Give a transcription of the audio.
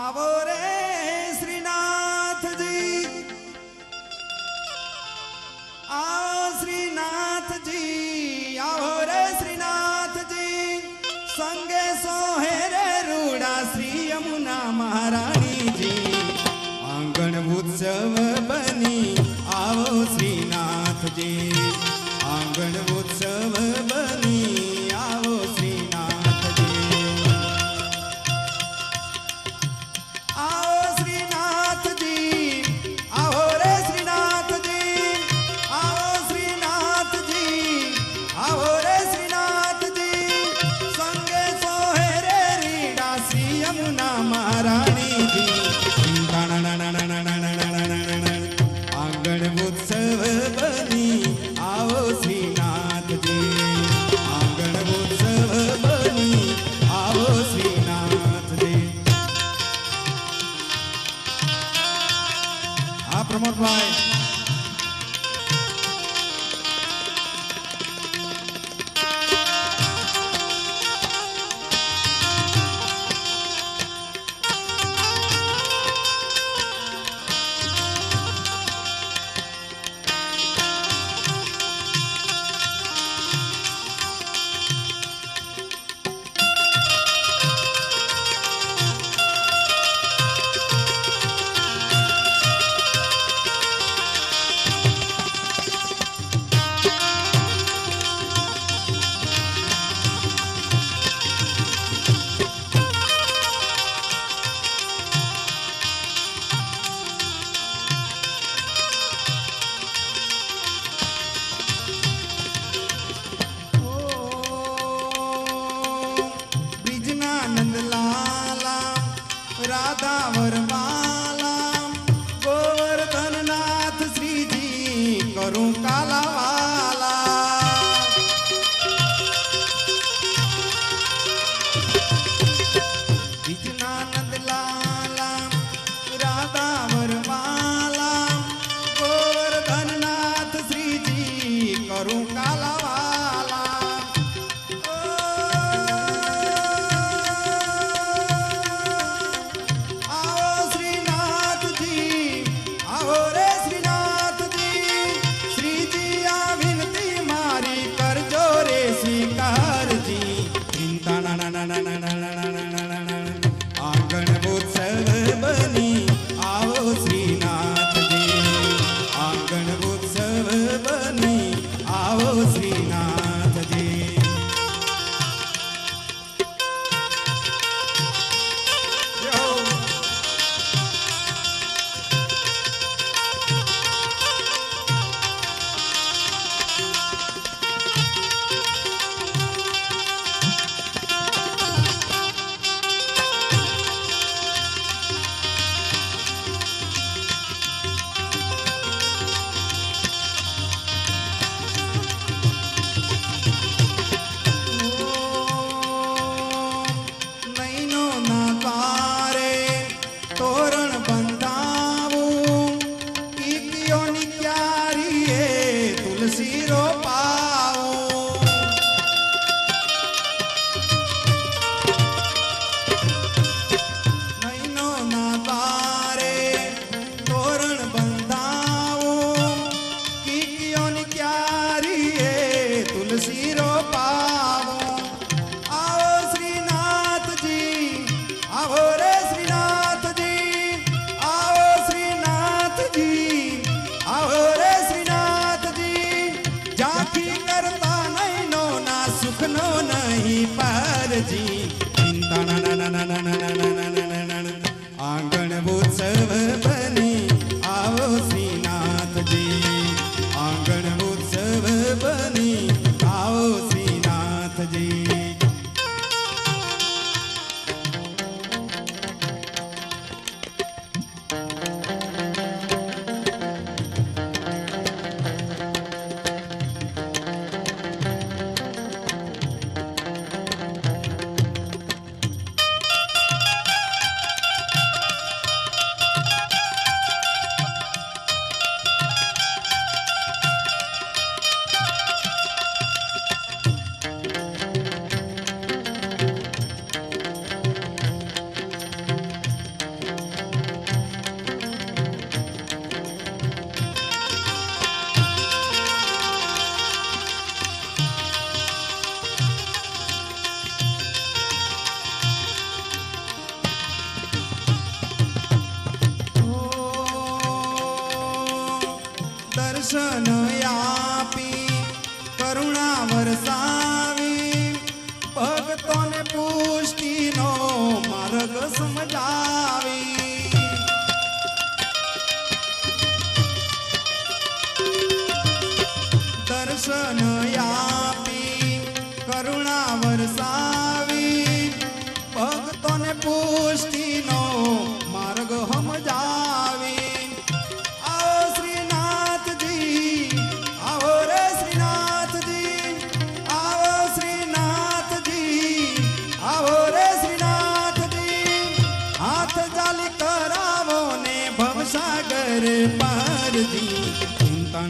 आवो रे श्रीनाथ जी, आओ श्रीनाथ जी, आओ रे श्रीनाथ जी, संगे सोहे रे रूड़ा श्री यमुना महारानी जी, आंगण उत्सव बनी आओ श्रीनाथ जी, आंगण उत्सव बनी आओ श्रीनाथ जी, आओ श्रीनाथ जी, आओ रे श्रीनाथ जी, आओ श्रीनाथ जी, आओ रे श्रीनाथ जी, संगे सोहे रे रीड़ा श्री यमुना महारानी जी, आंगण उत्सव बनी आओ श्रीनाथ जी, आंगण उत्सव बनी आओ श्रीनाथ जी। हाँ प्रमोद भाई, राधा वरमाला गोवर्धन नाथ श्री जी करूं काला वाला, विजनानंद लाला राधा वरमाला गोवर्धन नाथ श्री जी करूं काला वाला, आंगण उत्सव बनी आओ श्रीनाथ जी, आंगण उत्सव बनी आओ श्रीनाथ जी। आंगण उत्सव बनी आओ श्रीनाथ जी, आंगण उत्सव बनी आओ श्रीनाथ जी। દર્શન આપી કરુણા વરસાવી ભક્તોને પુષ્ટિનો માર્ગ સમજાવી દર્શન આપી કરુણા વરસાવી ભક્તોને પુષ્ટિનો માર્ગ સમજાવી આવો શ્રીનાથજી આવો રે શ્રીનાથજી આવો શ્રીનાથજી આવો રે શ્રીનાથજી હાથ જાલી કરાવો ને ભવસાગર પારજી ચિંતા